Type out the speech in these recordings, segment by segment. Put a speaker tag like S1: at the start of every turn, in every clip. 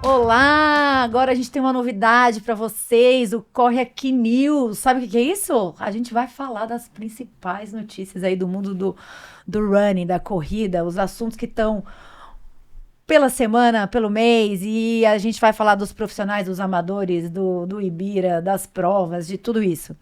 S1: Olá! Agora a gente tem uma novidade para vocês, o Corre Aqui News. Sabe o que é isso? A gente vai falar das principais notícias aí do mundo do running, da corrida, os assuntos que estão pela semana, pelo mês, e a gente vai falar dos profissionais, dos amadores, do Ibira, das provas, de tudo isso.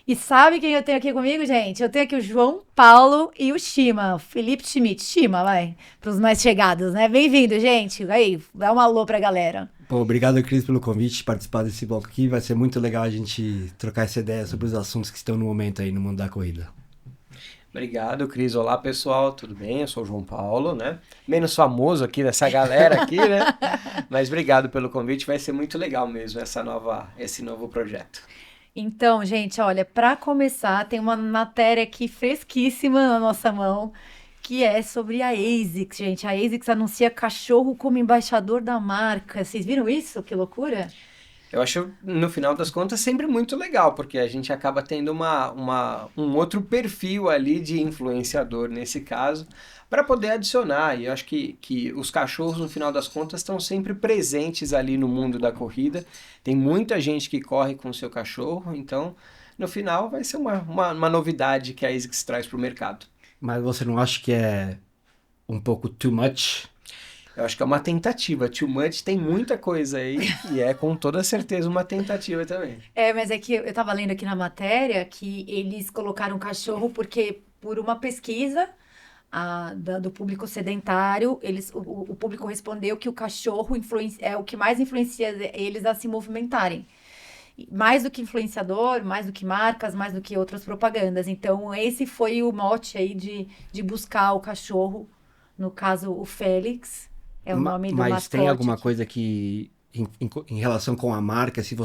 S1: E sabe quem eu tenho aqui comigo, gente? Eu tenho aqui o João Paulo e o Shima, o Felipe Schmidt. Shima, vai, para os mais chegados, né? Bem-vindo, gente. Aí, dá um alô pra galera.
S2: Bom, obrigado, Cris, pelo convite de participar desse bloco aqui. Vai ser muito legal a gente trocar essa ideia sobre os assuntos que estão no momento aí no mundo da corrida.
S3: Obrigado, Cris. Olá, pessoal, tudo bem? Eu sou o João Paulo, né? Menos famoso aqui dessa galera aqui, né? Mas obrigado pelo convite, vai ser muito legal mesmo esse novo projeto.
S1: Então, gente, olha, para começar, tem uma matéria aqui fresquíssima na nossa mão, que é sobre a ASICS, gente. A ASICS anuncia cachorro como embaixador da marca. Vocês viram isso? Que loucura!
S3: Eu acho, no final das contas, sempre muito legal, porque a gente acaba tendo um outro perfil ali de influenciador, nesse caso, para poder adicionar. E eu acho que os cachorros, no final das contas, estão sempre presentes ali no mundo da corrida. Tem muita gente que corre com o seu cachorro, então, no final, vai ser uma novidade que a ASICS traz para o mercado.
S2: Mas você não acha que é um pouco too much?
S3: Eu acho que é uma tentativa. Too Much tem muita coisa aí e é com toda certeza uma tentativa também.
S1: É, mas é que eu tava lendo aqui na matéria que eles colocaram cachorro porque, por uma pesquisa do público sedentário, o público respondeu que o cachorro é o que mais influencia eles a se movimentarem. Mais do que influenciador, mais do que marcas, mais do que outras propagandas. Então, esse foi o mote aí de buscar o cachorro, no caso, o Félix, é o nome do
S2: Mas tem
S1: mascote
S2: alguma
S1: aqui.
S2: coisa que, em relação com a marca, se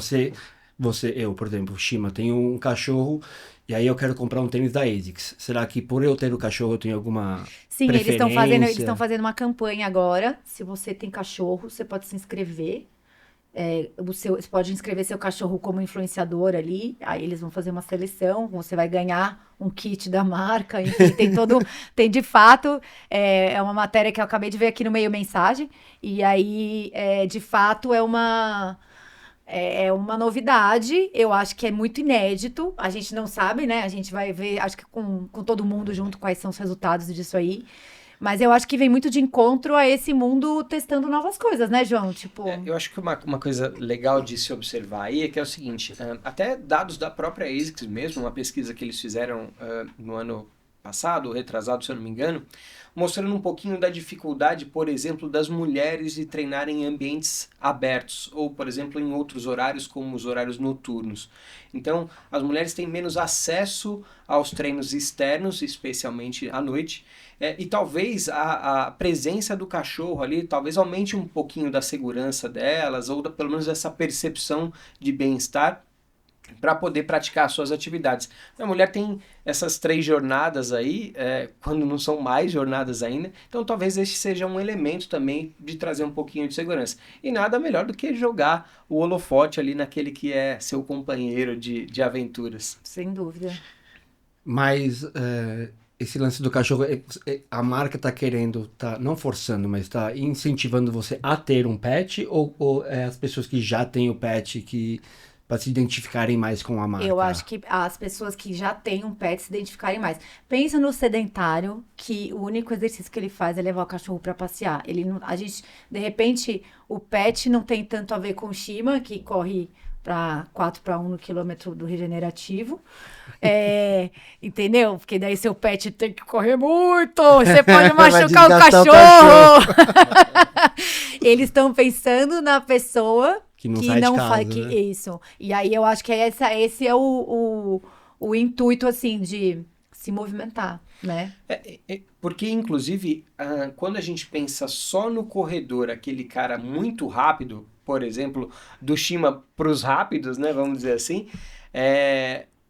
S2: eu, por exemplo, Shima, tenho um cachorro e aí eu quero comprar um tênis da ASICS. Será que por eu ter o cachorro eu tenho alguma
S1: Sim, eles estão
S2: preferência?
S1: fazendo uma campanha agora. Se você tem cachorro, você pode se inscrever. Você pode inscrever seu cachorro como influenciador ali, aí eles vão fazer uma seleção, você vai ganhar um kit da marca, enfim, tem de fato, é uma matéria que eu acabei de ver aqui no Meio Mensagem, e aí, de fato, é uma novidade, eu acho que é muito inédito, a gente não sabe, né, a gente vai ver, acho que com todo mundo junto, quais são os resultados disso aí, mas eu acho que vem muito de encontro a esse mundo testando novas coisas, né, João? Tipo,
S3: Eu acho que uma coisa legal de se observar aí é que é o seguinte, até dados da própria ASICS mesmo, uma pesquisa que eles fizeram no ano passado, ou retrasado, se eu não me engano, mostrando um pouquinho da dificuldade, por exemplo, das mulheres de treinarem em ambientes abertos, ou, por exemplo, em outros horários, como os horários noturnos. Então, as mulheres têm menos acesso aos treinos externos, especialmente à noite, e talvez a presença do cachorro ali, talvez aumente um pouquinho da segurança delas, ou pelo menos essa percepção de bem-estar, para poder praticar suas atividades. A mulher tem essas 3 jornadas aí, quando não são mais jornadas ainda, então talvez este seja um elemento também de trazer um pouquinho de segurança. E nada melhor do que jogar o holofote ali naquele que é seu companheiro de aventuras.
S1: sem dúvida.
S2: Mas esse lance do cachorro, a marca tá querendo, tá não forçando, mas tá incentivando você a ter um pet ou é as pessoas que já têm o pet que para se identificarem mais com a
S1: Eu acho
S2: marca?
S1: que as pessoas que já têm um pet se identificarem mais. Pensa no sedentário, que o único exercício que ele faz é levar o cachorro para passear. Ele não, a gente, de repente, o pet não tem tanto a ver com o Shima, que corre para 4-1 no quilômetro do regenerativo. Entendeu? Porque daí seu pet tem que correr muito, você pode
S2: Vai
S1: machucar o
S2: desgastar o
S1: cachorro.
S2: cachorro.
S1: Eles estão pensando na pessoa
S2: Que não
S1: que
S2: sai de
S1: não faz
S2: casa,
S1: que
S2: né?
S1: isso. E aí eu acho que esse é o intuito, assim, de se movimentar, né?
S3: Porque, inclusive, quando a gente pensa só no corredor, aquele cara muito rápido, por exemplo, do Shima para os rápidos, né, vamos dizer assim,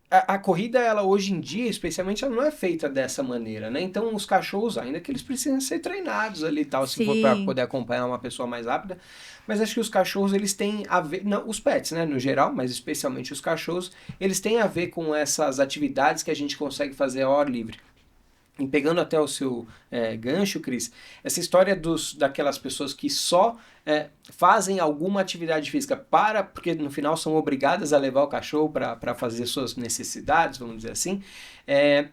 S3: a corrida, ela hoje em dia, especialmente, ela não é feita dessa maneira, né? Então, os cachorros, ainda que eles precisam ser treinados ali e tal, se for para
S1: Sim.
S3: poder acompanhar uma pessoa mais rápida, mas acho que os cachorros, eles têm a ver, não, os pets, né, no geral, mas especialmente os cachorros, eles têm a ver com essas atividades que a gente consegue fazer ao ar livre. E pegando até o seu gancho, Cris, essa história daquelas pessoas que só fazem alguma atividade física porque no final são obrigadas a levar o cachorro para fazer suas necessidades, vamos dizer assim,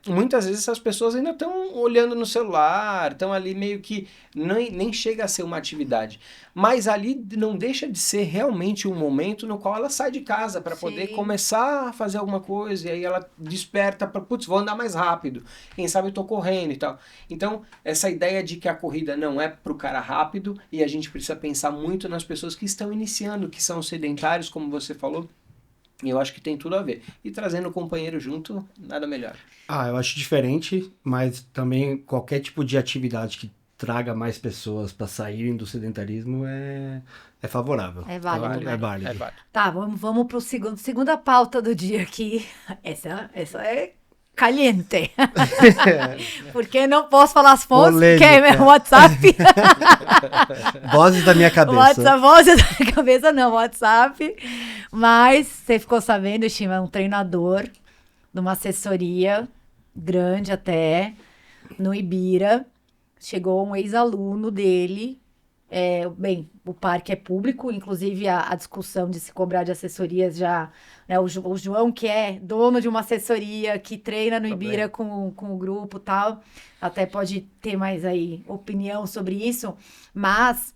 S3: muitas vezes essas pessoas ainda estão olhando no celular, estão ali meio que nem chega a ser uma atividade. Mas ali não deixa de ser realmente um momento no qual ela sai de casa para poder começar a fazer alguma coisa, e aí ela desperta para, putz, vou andar mais rápido, quem sabe eu tô correndo e tal. Então, essa ideia de que a corrida não é pro cara rápido, e a gente precisa pensar muito nas pessoas que estão iniciando, que são sedentários, como você falou, e eu acho que tem tudo a ver. E trazendo o companheiro junto, nada melhor.
S2: Eu acho diferente, mas também qualquer tipo de atividade que traga mais pessoas para saírem do sedentarismo é favorável.
S1: É válido.
S2: É válido.
S1: Tá, vamos pro segunda pauta do dia aqui. Essa é caliente. Porque não posso falar as fontes, que é meu WhatsApp.
S2: Vozes da minha cabeça.
S1: Vozes da minha cabeça não, WhatsApp. Mas você ficou sabendo, Chima, um treinador de uma assessoria grande até, no Ibira. Chegou um ex-aluno dele. Bem, o parque é público, inclusive a discussão de se cobrar de assessorias já... Né, o João, que é dono de uma assessoria, que treina no Ibira com o grupo e tal, até pode ter mais aí opinião sobre isso, mas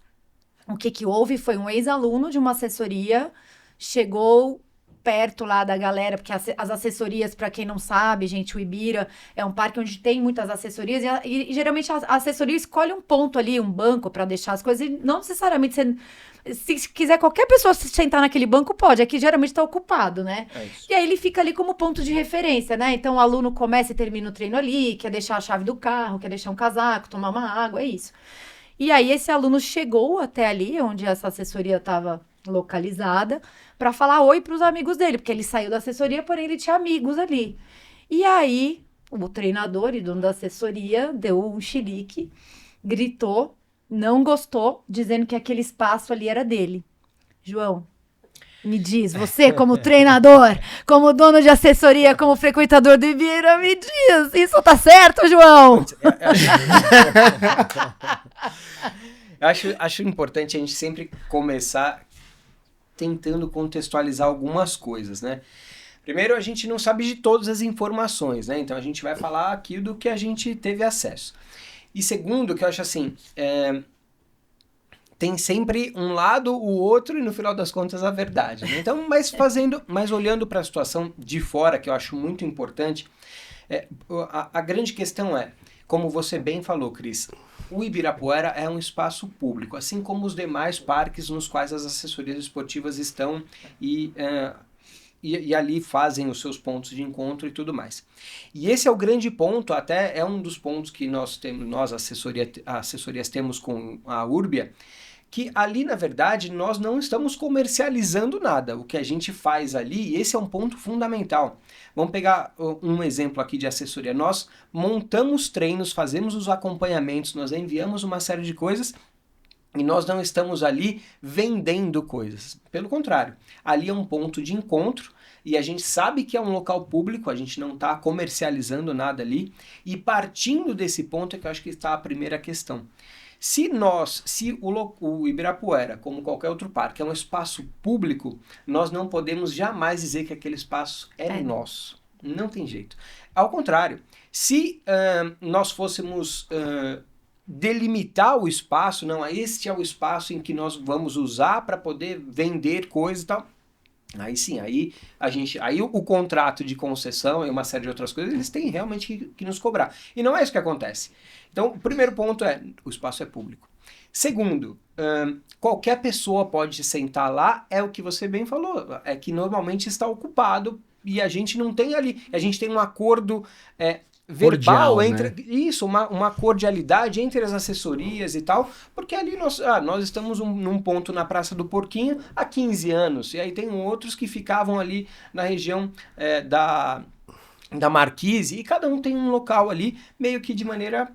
S1: o que houve foi um ex-aluno de uma assessoria, chegou perto lá da galera, porque as assessorias, para quem não sabe, gente, o Ibira é um parque onde tem muitas assessorias e geralmente a assessoria escolhe um ponto ali, um banco para deixar as coisas, e não necessariamente se quiser qualquer pessoa se sentar naquele banco, pode, aqui geralmente está ocupado, né? E aí ele fica ali como ponto de referência, né? Então o aluno começa e termina o treino ali, quer deixar a chave do carro, quer deixar um casaco, tomar uma água, é isso. E aí esse aluno chegou até ali, onde essa assessoria estava localizada, para falar oi para os amigos dele, porque ele saiu da assessoria, porém ele tinha amigos ali. E aí o treinador e dono da assessoria deu um chilique, gritou, não gostou, dizendo que aquele espaço ali era dele. João, me diz, você como treinador, como dono de assessoria, como frequentador do Ibira, me diz, isso tá certo, João?
S3: Acho importante a gente sempre começar tentando contextualizar algumas coisas, né? Primeiro, a gente não sabe de todas as informações, né? Então a gente vai falar aqui do que a gente teve acesso. E segundo, que eu acho assim, tem sempre um lado, o outro, e no final das contas a verdade, né? Então, mas olhando para a situação de fora, que eu acho muito importante, a grande questão é, como você bem falou, Cris, o Ibirapuera é um espaço público, assim como os demais parques nos quais as assessorias esportivas estão e ali fazem os seus pontos de encontro e tudo mais. E esse é o grande ponto, até é um dos pontos que nós assessorias temos com a Urbia, que ali, na verdade, nós não estamos comercializando nada. O que a gente faz ali, e esse é um ponto fundamental. Vamos pegar um exemplo aqui de assessoria. Nós montamos treinos, fazemos os acompanhamentos, nós enviamos uma série de coisas e nós não estamos ali vendendo coisas. Pelo contrário, ali é um ponto de encontro e a gente sabe que é um local público, a gente não está comercializando nada ali, e partindo desse ponto é que eu acho que está a primeira questão. Se o Ibirapuera, como qualquer outro parque, é um espaço público, nós não podemos jamais dizer que aquele espaço é nosso. Não tem jeito. Ao contrário, se nós fôssemos delimitar o espaço, não, este é o espaço em que nós vamos usar para poder vender coisa e tal, aí sim, aí o contrato de concessão e uma série de outras coisas, eles têm realmente que nos cobrar. E não é isso que acontece. Então, o primeiro ponto é, o espaço é público. Segundo, qualquer pessoa pode sentar lá, é o que você bem falou, é que normalmente está ocupado e a gente não tem ali, a gente tem um acordo verbal
S2: cordial,
S3: entre,
S2: né?
S3: Isso, uma cordialidade entre as assessorias e tal, porque ali nós estamos num ponto na Praça do Porquinho há 15 anos, e aí tem outros que ficavam ali na região da Marquise, e cada um tem um local ali, meio que de maneira...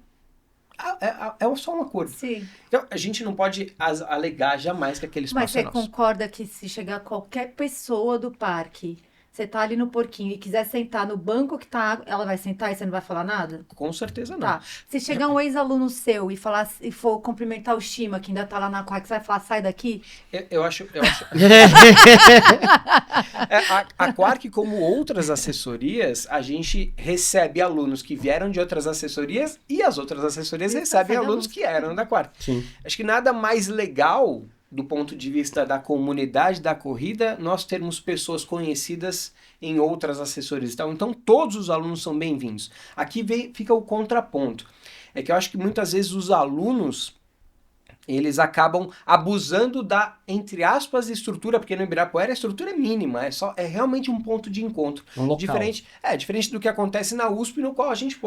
S3: É só um acordo.
S1: Sim.
S3: Então, a gente não pode alegar jamais que aquele espaço
S1: Mas você
S3: é nosso.
S1: concorda que se chegar qualquer pessoa do parque você tá ali no porquinho e quiser sentar no banco que tá, ela vai sentar e você não vai falar nada?
S3: Com certeza não.
S1: Tá. Se chegar um ex-aluno seu e falar e for cumprimentar o Shima, que ainda tá lá na quarta, você vai falar, sai daqui?
S3: Eu acho... A Quark, como outras assessorias, a gente recebe alunos que vieram de outras assessorias e as outras assessorias recebem alunos que eram da Quark.
S2: Sim.
S3: Acho que nada mais legal do ponto de vista da comunidade da corrida, nós termos pessoas conhecidas em outras assessorias e tal. Então, todos os alunos são bem-vindos. Aqui fica o contraponto. É que eu acho que muitas vezes os alunos, eles acabam abusando da, entre aspas, estrutura, porque no Ibirapuera a estrutura é mínima, é realmente um ponto de encontro.
S2: Um local.
S3: Diferente do que acontece na USP, no qual a gente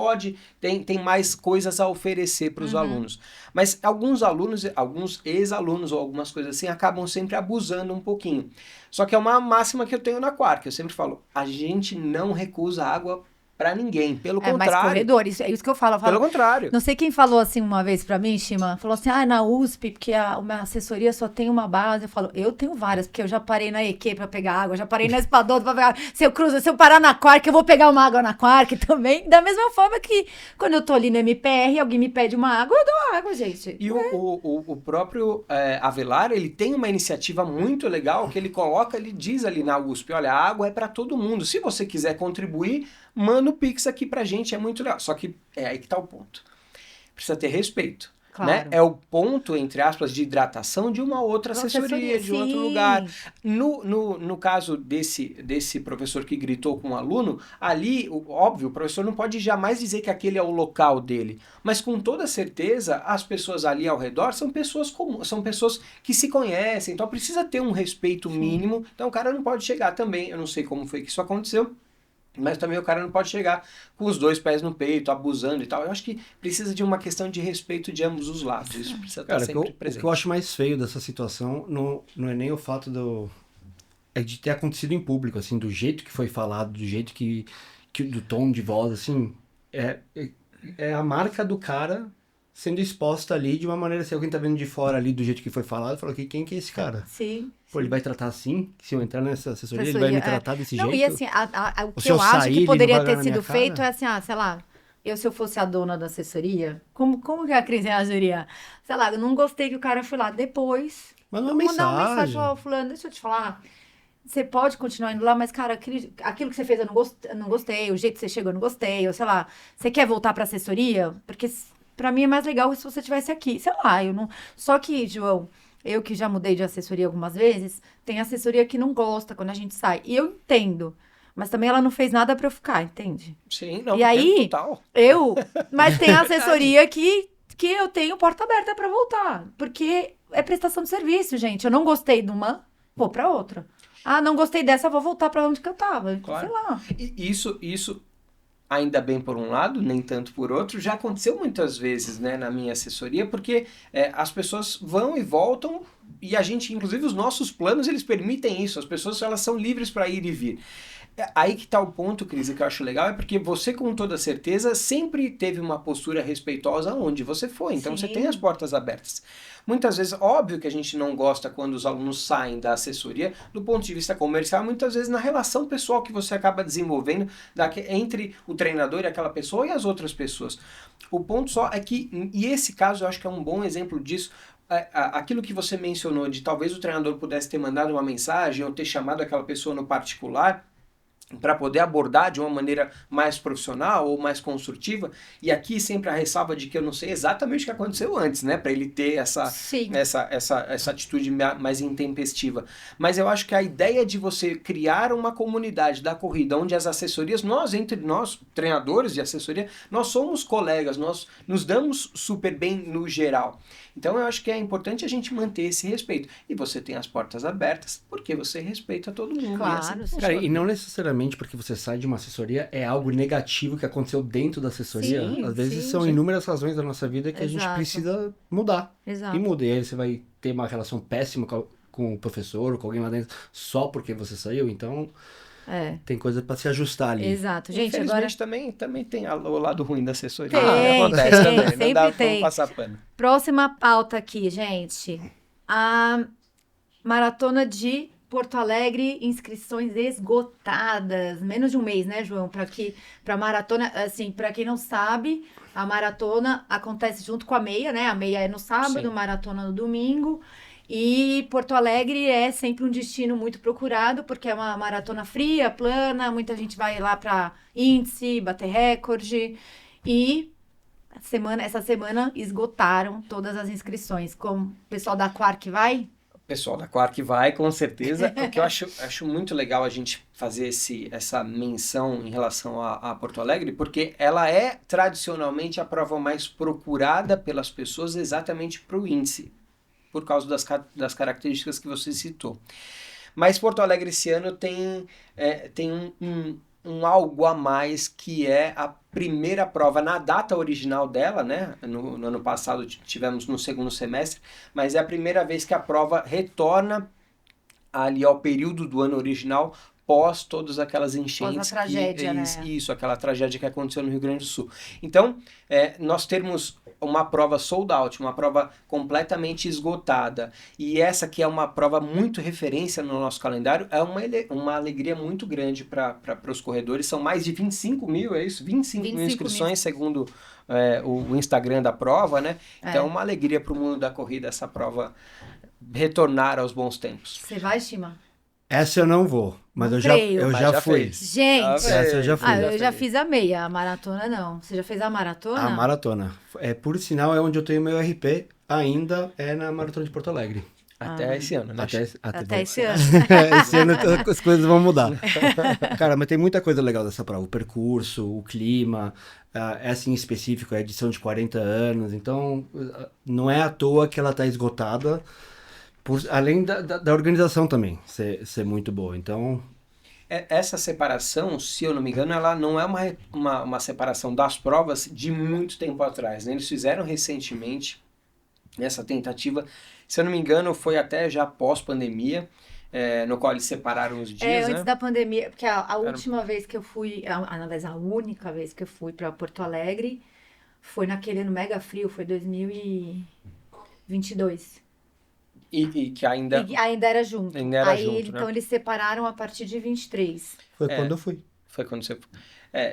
S3: tem mais coisas a oferecer para os alunos. Mas alguns alunos, alguns ex-alunos ou algumas coisas assim, acabam sempre abusando um pouquinho. Só que é uma máxima que eu tenho na Quark, eu sempre falo, a gente não recusa água para ninguém, pelo contrário.
S1: Mais corredores, é isso que eu falo.
S3: Pelo contrário.
S1: Não sei quem falou assim uma vez pra mim, Shima, falou assim, na USP, porque a minha assessoria só tem uma base. Eu falo, eu tenho várias, porque eu já parei na EQ pra pegar água, já parei na Espadoto pra pegar água. Se eu parar na Quark, eu vou pegar uma água na Quark também. Da mesma forma que quando eu tô ali no MPR, alguém me pede uma água, eu dou água, gente.
S3: E o próprio Avelar, ele tem uma iniciativa muito legal que ele diz ali na USP, olha, a água é pra todo mundo. Se você quiser contribuir, manda o Pix aqui pra gente, é muito legal. Só que é aí que tá o ponto. Precisa ter respeito.
S1: Claro.
S3: Né? É o ponto, entre aspas, de hidratação de uma outra assessoria, de outro lugar. No caso desse professor que gritou com um aluno, ali, óbvio, o professor não pode jamais dizer que aquele é o local dele. Mas com toda certeza, as pessoas ali ao redor são pessoas comuns, são pessoas que se conhecem. Então precisa ter um respeito mínimo. Então o cara não pode chegar também, eu não sei como foi que isso aconteceu, mas também o cara não pode chegar com os dois pés no peito, abusando e tal. Eu acho que precisa de uma questão de respeito de ambos os lados. Isso precisa estar sempre presente.
S2: O que eu acho mais feio dessa situação não é nem o fato de ter acontecido em público, assim, do jeito que foi falado, do jeito que do tom de voz, assim, é a marca do cara sendo exposta ali de uma maneira, se alguém tá vendo de fora ali do jeito que foi falado, fala, quem que é esse cara?
S1: Sim.
S2: Pô, ele vai tratar assim? Se eu entrar nessa assessoria, ele vai me tratar desse jeito?
S1: Não, e assim, o que eu acho que poderia ter sido feito é assim, sei lá, se eu fosse a dona da assessoria, como que a Cris reagiria? Sei lá, eu não gostei que o cara foi lá. Depois,
S2: mandar uma mensagem.
S1: Ó, fulano, deixa eu te falar, você pode continuar indo lá, mas, cara, aquilo que você fez eu não gostei, o jeito que você chegou eu não gostei, ou sei lá, você quer voltar pra assessoria? Porque pra mim é mais legal se você estivesse aqui. Sei lá, eu não... Só que, João, eu que já mudei de assessoria algumas vezes, tem assessoria que não gosta quando a gente sai. E eu entendo. Mas também ela não fez nada pra eu ficar, entende?
S3: Sim, não,
S1: e aí,
S3: total.
S1: Mas tem assessoria que eu tenho porta aberta pra voltar. Porque é prestação de serviço, gente. Eu não gostei de uma, vou pra outra. Ah, não gostei dessa, vou voltar pra onde que eu tava.
S3: Claro.
S1: Sei lá.
S3: E isso, ainda bem por um lado, nem tanto por outro, já aconteceu muitas vezes, né, na minha assessoria, porque as pessoas vão e voltam e a gente, inclusive os nossos planos, eles permitem isso, as pessoas elas são livres para ir e vir. Aí que tá o ponto, Cris, que eu acho legal, é porque você, com toda certeza, sempre teve uma postura respeitosa onde você foi, então Você tem as portas abertas. Muitas vezes, óbvio que a gente não gosta quando os alunos saem da assessoria, do ponto de vista comercial, muitas vezes na relação pessoal que você acaba desenvolvendo entre o treinador e aquela pessoa e as outras pessoas. O ponto só é que, e esse caso eu acho que é um bom exemplo disso, aquilo que você mencionou de talvez o treinador pudesse ter mandado uma mensagem ou ter chamado aquela pessoa no particular, para poder abordar de uma maneira mais profissional ou mais construtiva, e aqui sempre a ressalva de que eu não sei exatamente o que aconteceu antes, né, para ele ter essa atitude mais intempestiva. Mas eu acho que a ideia de você criar uma comunidade da corrida, onde as assessorias, entre nós, treinadores de assessoria, nós somos colegas, nós nos damos super bem no geral. Então eu acho que é importante a gente manter esse respeito. E você tem as portas abertas porque você respeita todo mundo.
S1: Claro.
S2: Cara, e não necessariamente porque você sai de uma assessoria é algo negativo que aconteceu dentro da assessoria. Às vezes são inúmeras razões da nossa vida que a gente precisa mudar.
S1: Exato.
S2: E muda. E aí você vai ter uma relação péssima com o professor ou com alguém lá dentro só porque você saiu. Então... tem coisa para se ajustar ali.
S1: Exato. Gente,
S3: agora também tem o lado ruim da assessoria.
S1: Acontece também.
S3: Sempre não dá pra passar pano.
S1: Próxima pauta aqui, gente. A maratona de Porto Alegre, inscrições esgotadas. Menos de um mês, né, João? Para maratona, assim, para quem não sabe, a maratona acontece junto com a meia, né? A meia é no sábado,
S3: Sim.
S1: maratona no domingo. E Porto Alegre é sempre um destino muito procurado, porque é uma maratona fria, plana, muita gente vai lá para índice, bater recorde. E essa semana esgotaram todas as inscrições. Como o pessoal da Quark vai?
S3: O pessoal da Quark vai, com certeza. O que eu acho muito legal a gente fazer essa menção em relação a Porto Alegre, porque ela é tradicionalmente a prova mais procurada pelas pessoas exatamente para o índice, por causa das características que você citou. Mas Porto Alegre esse ano tem um algo a mais, que é a primeira prova na data original dela, né? No ano passado tivemos no segundo semestre, mas é a primeira vez que a prova retorna ali ao período do ano original, pós todas aquelas enchentes.
S1: Pós a tragédia, né?
S3: Isso, aquela tragédia que aconteceu no Rio Grande do Sul. Então, nós termos uma prova sold out, uma prova completamente esgotada, e essa que é uma prova muito referência no nosso calendário, é uma alegria muito grande para os corredores. São mais de 25 mil, é isso? 25 mil inscrições, segundo o Instagram da prova, né? Então é uma alegria para o mundo da corrida essa prova retornar aos bons tempos.
S1: Você vai, Shima?
S2: Essa eu não vou, mas
S1: Não
S2: eu já
S1: creio.
S2: fui.
S3: fez.
S1: Gente,
S2: Essa eu já fui.
S1: eu já fiz a meia, a maratona não. Você já fez a maratona?
S2: A maratona. Por sinal, é onde eu tenho meu RP, ainda é na Maratona de Porto Alegre.
S3: Até esse ano, né?
S1: Até esse ano.
S2: Esse ano as coisas vão mudar. Cara, mas tem muita coisa legal dessa prova. O percurso, o clima, essa em específico é a edição de 40 anos. Então, não é à toa que ela está esgotada, além da organização também ser muito boa. Então...
S3: Essa separação, se eu não me engano, ela não é uma separação das provas de muito tempo atrás, né? Eles fizeram recentemente essa tentativa, se eu não me engano, foi até já pós-pandemia, no qual eles separaram os dias,
S1: antes
S3: né?
S1: da pandemia, porque a última vez que eu fui, a única vez que eu fui para Porto Alegre, foi naquele ano mega frio, foi 2022.
S3: E que ainda...
S1: E ainda era junto.
S3: Ainda era junto,
S1: então
S3: né?
S1: eles separaram a partir de 23.
S2: Foi quando eu fui.
S3: Foi quando você...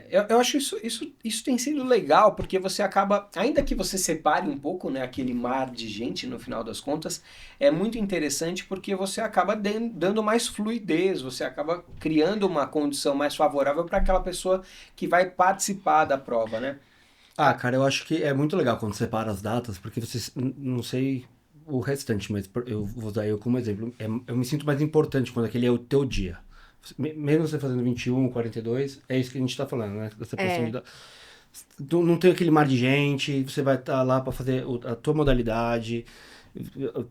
S3: eu acho isso tem sido legal, porque você acaba, ainda que você separe um pouco, né, aquele mar de gente no final das contas, é muito interessante porque você acaba dando mais fluidez, você acaba criando uma condição mais favorável para aquela pessoa que vai participar da prova, né?
S2: Cara, eu acho que é muito legal quando separa as datas, porque você, não sei o restante, mas eu vou usar eu como exemplo. Eu me sinto mais importante quando aquele é o teu dia. Mesmo você fazendo 21, 42, é isso que a gente tá falando, né? Dessa proximidade. Não tem aquele mar de gente, você vai estar lá para fazer a tua modalidade,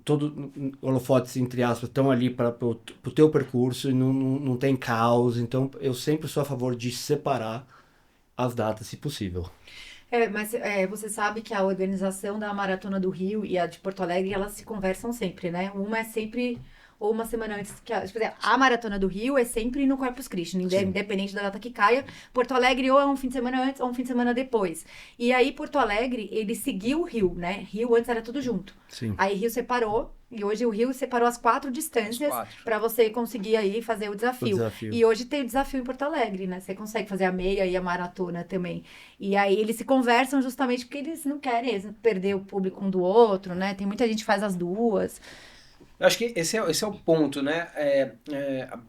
S2: todo holofotes, entre aspas, estão ali para o teu percurso e não tem caos. Então, eu sempre sou a favor de separar as datas, se possível.
S1: Mas você sabe que a organização da Maratona do Rio e a de Porto Alegre, elas se conversam sempre, né? Uma é sempre... ou uma semana antes, a Maratona do Rio é sempre no Corpus Christi, independente da data que caia. Porto Alegre ou é um fim de semana antes ou um fim de semana depois. E aí Porto Alegre, ele seguiu o Rio, né? Rio antes era tudo junto.
S2: Sim.
S1: Aí Rio separou, e hoje o Rio separou as 4 distâncias para você conseguir aí fazer o desafio. E hoje tem o desafio em Porto Alegre, né? Você consegue fazer a meia e a maratona também. E aí eles se conversam justamente porque eles não querem perder o público um do outro, né? Tem muita gente que faz as duas.
S3: Eu acho que esse é o ponto, né?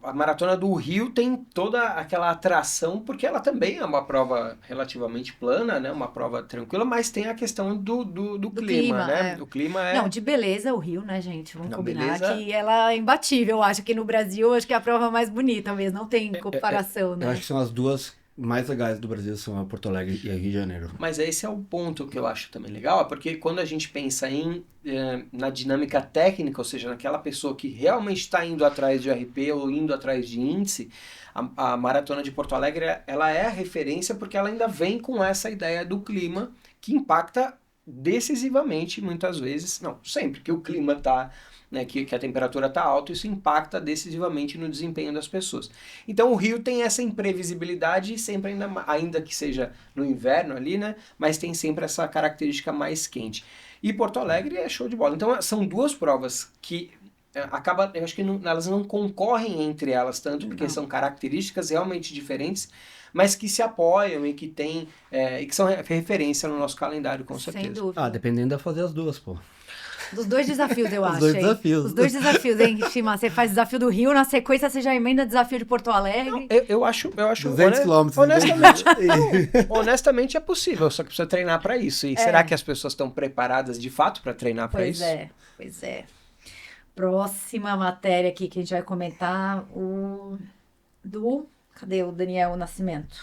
S3: A Maratona do Rio tem toda aquela atração, porque ela também é uma prova relativamente plana, né? Uma prova tranquila, mas tem a questão do clima, né? O clima é...
S1: Não, de beleza o Rio, né, gente? Vamos combinar
S3: beleza...
S1: que ela é imbatível. Eu acho que no Brasil, acho que é a prova mais bonita mesmo. Não tem comparação, né?
S2: Eu acho que são as duas mais legais do Brasil, são a Porto Alegre e a Rio de Janeiro.
S3: Mas esse é o ponto que eu acho também legal, porque quando a gente pensa na dinâmica técnica, ou seja, naquela pessoa que realmente está indo atrás de RP ou indo atrás de índice, a Maratona de Porto Alegre, ela é a referência porque ela ainda vem com essa ideia do clima que impacta decisivamente, muitas vezes, não, sempre que o clima está... né, que a temperatura está alta, isso impacta decisivamente no desempenho das pessoas. Então o Rio tem essa imprevisibilidade, sempre ainda que seja no inverno ali, né, mas tem sempre essa característica mais quente. E Porto Alegre é show de bola. Então são duas provas que eu acho que elas não concorrem entre elas tanto, porque são características realmente diferentes, mas que se apoiam e que tem, e que são referência no nosso calendário, com certeza.
S1: Sem dúvida.
S2: Dependendo, dá pra fazer as duas, pô.
S1: Dos 2 desafios, eu acho.
S2: Os 2
S1: hein?
S2: desafios.
S1: Os 2 desafios, hein, Shima? Você faz o desafio do Rio, na sequência você já emenda o desafio de Porto Alegre.
S3: Não, eu acho
S2: 200 quilômetros.
S3: Honestamente é possível, só que precisa treinar para isso. E será que as pessoas estão preparadas de fato para treinar para isso?
S1: Pois é. Próxima matéria aqui que a gente vai comentar, cadê o Daniel Nascimento?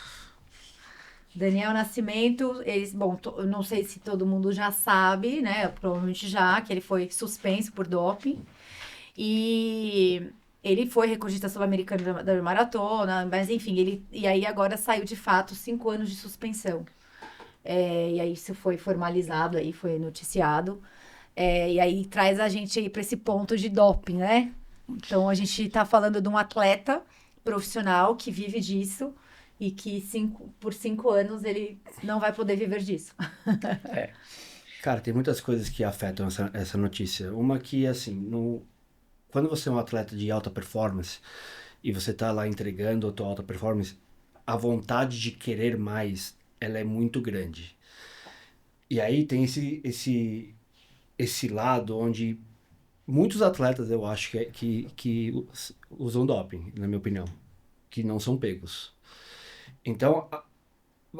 S1: Daniel Nascimento, eu não sei se todo mundo já sabe, né? Provavelmente já, que ele foi suspenso por doping. E ele foi recordista sul-americano da maratona, mas enfim, e aí agora saiu de fato 5 anos de suspensão. E aí isso foi formalizado, aí foi noticiado. E aí traz a gente aí para esse ponto de doping, né? Então a gente tá falando de um atleta profissional que vive disso. E que por 5 anos ele não vai poder viver disso.
S2: Cara, tem muitas coisas que afetam essa notícia. Uma que, assim, quando você é um atleta de alta performance e você tá lá entregando a tua alta performance, a vontade de querer mais, ela é muito grande. E aí tem esse lado onde muitos atletas, eu acho, que usam doping, na minha opinião, que não são pegos. Então,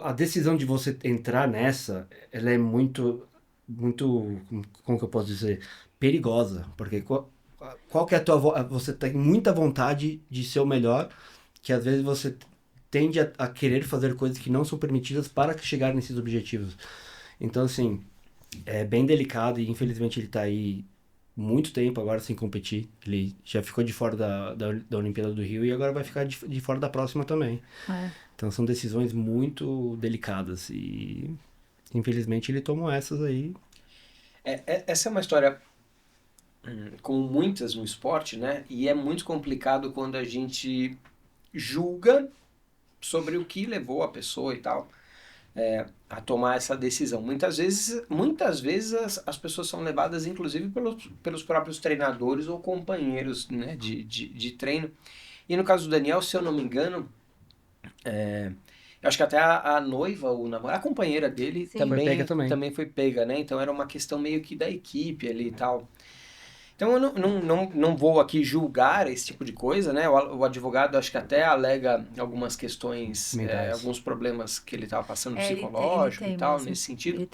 S2: a decisão de você entrar nessa, ela é muito, como que eu posso dizer, perigosa, porque qual que é a tua... Você tem muita vontade de ser o melhor, que às vezes você tende a querer fazer coisas que não são permitidas para chegar nesses objetivos. Então, assim, é bem delicado e infelizmente ele está aí muito tempo agora sem competir. Ele já ficou de fora da Olimpíada do Rio e agora vai ficar de fora da próxima também. Então são decisões muito delicadas e infelizmente ele tomou essas aí.
S3: Essa é uma história com muitas no esporte, né? E é muito complicado quando a gente julga sobre o que levou a pessoa e tal a tomar essa decisão. Muitas vezes as pessoas são levadas inclusive pelos próprios treinadores ou companheiros, né, de treino. E no caso do Daniel, se eu não me engano, eu acho que até a noiva, a companheira dele também foi pega, né? Então era uma questão meio que da equipe ali e tal. Então eu não vou aqui julgar esse tipo de coisa, né? O advogado acho que até alega algumas questões, alguns problemas que ele estava passando psicológico e tal, nesse sentido.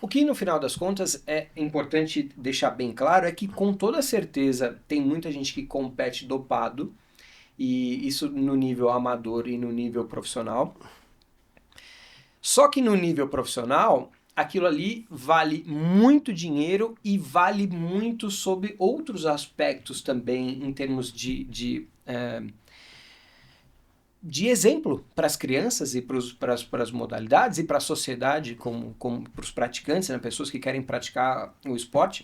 S3: O que no final das contas é importante deixar bem claro é que com toda certeza tem muita gente que compete dopado, e isso no nível amador e no nível profissional. Só que no nível profissional, aquilo ali vale muito dinheiro e vale muito sobre outros aspectos também em termos de exemplo para as crianças e para as modalidades e para a sociedade, como para os praticantes, né, pessoas que querem praticar o esporte,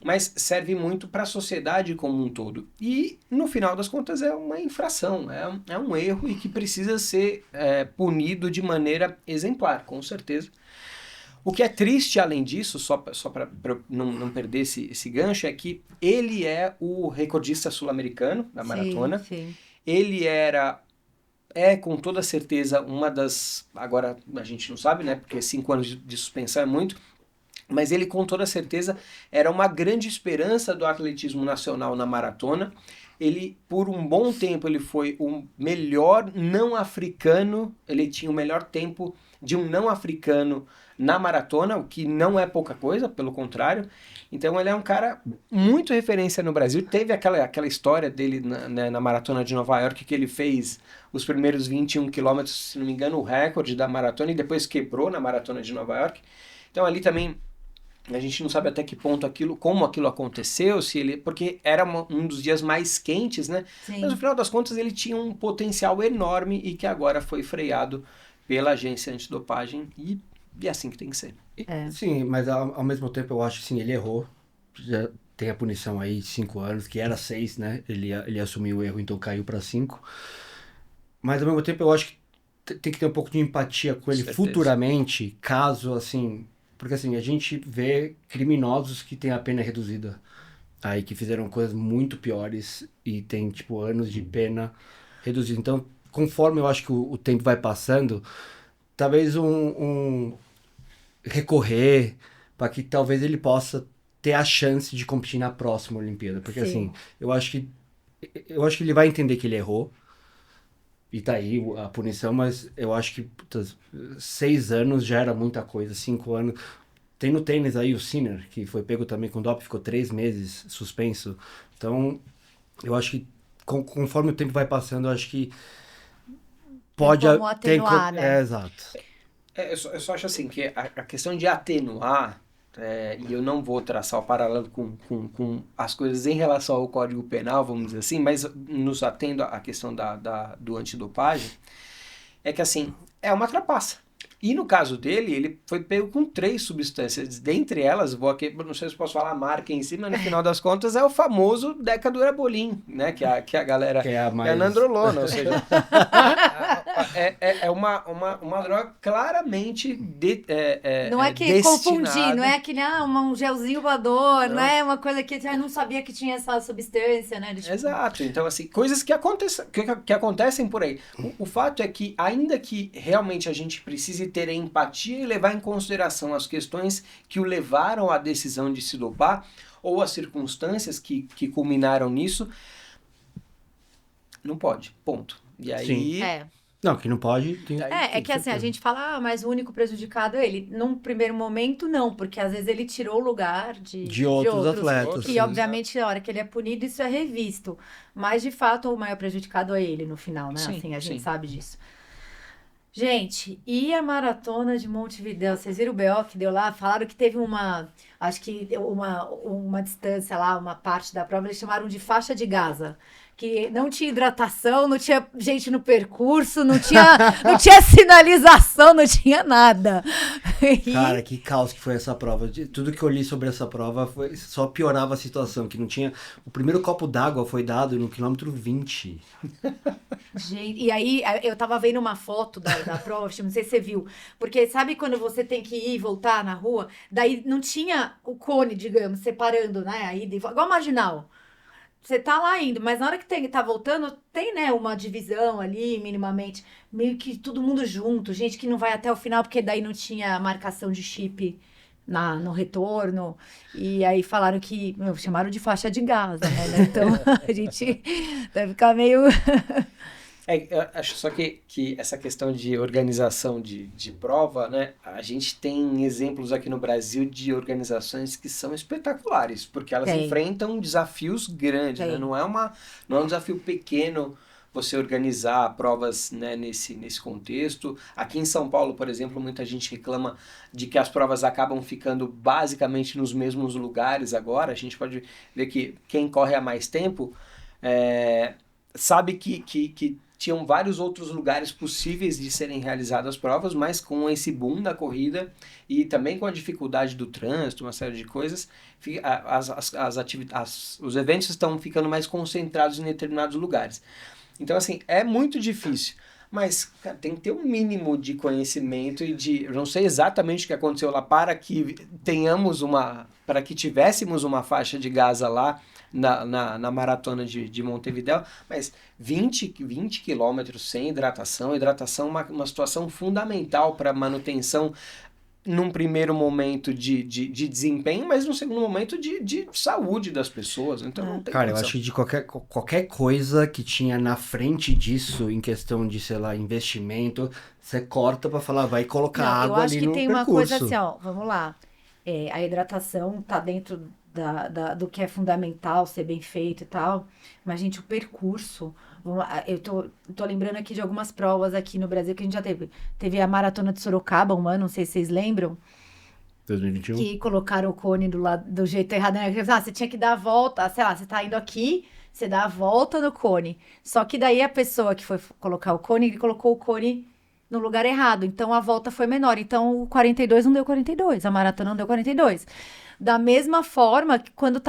S3: mas serve muito para a sociedade como um todo. E, no final das contas, é uma infração, é um erro e que precisa ser punido de maneira exemplar, com certeza. O que é triste, além disso, só para não perder esse gancho, é que ele é o recordista sul-americano da maratona.
S1: Sim.
S3: Ele com toda certeza, uma das... Agora, a gente não sabe, né? Porque 5 anos de suspensão é muito. Mas ele, com toda certeza, era uma grande esperança do atletismo nacional na maratona. Ele, por um bom tempo, ele foi o melhor não africano. Ele tinha o melhor tempo de um não africano na maratona, o que não é pouca coisa, pelo contrário. Então ele é um cara muito referência no Brasil. Teve aquela história dele na maratona de Nova York, que ele fez os primeiros 21 quilômetros, se não me engano, o recorde da maratona, e depois quebrou na maratona de Nova York. Então ali também a gente não sabe até que ponto como aquilo aconteceu, porque era um dos dias mais quentes, né?
S1: Sim.
S3: Mas no final das contas ele tinha um potencial enorme e que agora foi freado pela agência antidopagem, e é assim que tem que ser.
S2: Sim, mas ao mesmo tempo eu acho que sim, ele errou. Já tem a punição aí de 5 anos, que era 6, né? Ele assumiu o erro, então caiu para 5. Mas ao mesmo tempo eu acho que tem que ter um pouco de empatia com ele futuramente, caso assim... Porque assim, a gente vê criminosos que têm a pena reduzida aí que fizeram coisas muito piores e tem, tipo, anos de pena reduzida. Então, conforme eu acho que o tempo vai passando, talvez um recorrer para que talvez ele possa ter a chance de competir na próxima Olimpíada. Porque,
S1: Sim.
S2: assim, eu acho que ele vai entender que ele errou. E tá aí a punição, mas eu acho que 6 anos já era muita coisa, 5 anos. Tem no tênis aí o Sinner, que foi pego também com doping, ficou 3 meses suspenso. Então, eu acho que conforme o tempo vai passando, eu acho que pode...
S1: como atenuar, né?
S2: Exato.
S3: Eu só acho assim, que a questão de atenuar, e eu não vou traçar o paralelo com as coisas em relação ao Código Penal, vamos dizer assim, mas nos atendo à questão do antidopagem, é que assim, é uma trapaça. E no caso dele, ele foi pego com 3 substâncias. Dentre elas, vou aqui, não sei se posso falar a marca em si, mas no final das contas é o famoso Decadurabolin, né? Que a galera...
S2: Que é a mais...
S3: É a nandrolona, ou seja... é uma droga claramente
S1: Não é que
S3: destinada...
S1: confundir, não é que um gelzinho voador,
S3: Não.
S1: né? Uma coisa que eu não sabia que tinha essa substância, né? Tipo...
S3: Exato, então assim, coisas que acontecem por aí. O fato é que, ainda que realmente a gente precise ter empatia e levar em consideração as questões que o levaram à decisão de se dopar, ou as circunstâncias que culminaram nisso, não pode, ponto. E aí...
S2: Sim.
S1: É.
S2: Não, que não pode...
S1: É que assim, a gente fala, mas o único prejudicado é ele. Num primeiro momento, não, porque às vezes ele tirou o lugar de
S2: outros atletas.
S1: E
S2: sim.
S1: obviamente, na hora que ele é punido, isso é revisto. Mas, de fato, o maior prejudicado é ele no final, né?
S3: Sim,
S1: Assim, a gente
S3: sim.
S1: sabe disso. Gente, e a maratona de Montevidéu? Vocês viram o BO que deu lá? Falaram que teve acho que uma distância lá, uma parte da prova, eles chamaram de faixa de Gaza. Que não tinha hidratação, não tinha gente no percurso, não tinha sinalização, não tinha nada.
S2: Cara, que caos que foi essa prova. Tudo que eu li sobre essa prova só piorava a situação, que não tinha... O primeiro copo d'água foi dado no quilômetro 20.
S1: Gente, e aí eu tava vendo uma foto da prova, não sei se você viu, porque sabe quando você tem que ir e voltar na rua, daí não tinha o cone, digamos, separando, né, aí igual marginal. Você tá lá indo, mas na hora que tá voltando, tem, né, uma divisão ali, minimamente, meio que todo mundo junto, gente que não vai até o final, porque daí não tinha marcação de chip no retorno, e aí falaram que, chamaram de faixa de Gaza, né, então a gente deve ficar meio...
S3: Eu acho só que essa questão de organização de prova, né? A gente tem exemplos aqui no Brasil de organizações que são espetaculares, porque elas enfrentam desafios grandes, né? Não é um desafio pequeno você organizar provas, né, nesse contexto. Aqui em São Paulo, por exemplo, muita gente reclama de que as provas acabam ficando basicamente nos mesmos lugares agora. A gente pode ver que quem corre há mais tempo sabe que tinham vários outros lugares possíveis de serem realizadas provas, mas com esse boom da corrida e também com a dificuldade do trânsito, uma série de coisas, os eventos estão ficando mais concentrados em determinados lugares. Então, assim, é muito difícil. Mas, cara, tem que ter um mínimo de conhecimento e eu não sei exatamente o que aconteceu lá para que tivéssemos uma faixa de Gaza lá na maratona de Montevidéu, mas 20 quilômetros sem hidratação é uma situação fundamental para manutenção num primeiro momento de desempenho, mas num segundo momento de saúde das pessoas. Então não tem
S2: Cara,
S3: condição.
S2: eu acho que de qualquer coisa que tinha na frente disso, em questão de, sei lá, investimento, você corta pra falar, vai colocar água ali no percurso.
S1: Eu acho que tem uma coisa assim, ó, vamos lá. A hidratação tá dentro do que é fundamental ser bem feito e tal, mas, gente, o percurso... Eu tô lembrando aqui de algumas provas aqui no Brasil que a gente já teve. Teve a Maratona de Sorocaba um ano, não sei se vocês lembram.
S2: 2021.
S1: Que colocaram o cone do jeito errado, né? Você tinha que dar a volta, sei lá, você tá indo aqui, você dá a volta no cone. Só que daí a pessoa que foi colocar o cone, ele colocou o cone no lugar errado. Então a volta foi menor. Então o 42 não deu 42, a maratona não deu 42. Da mesma forma que quando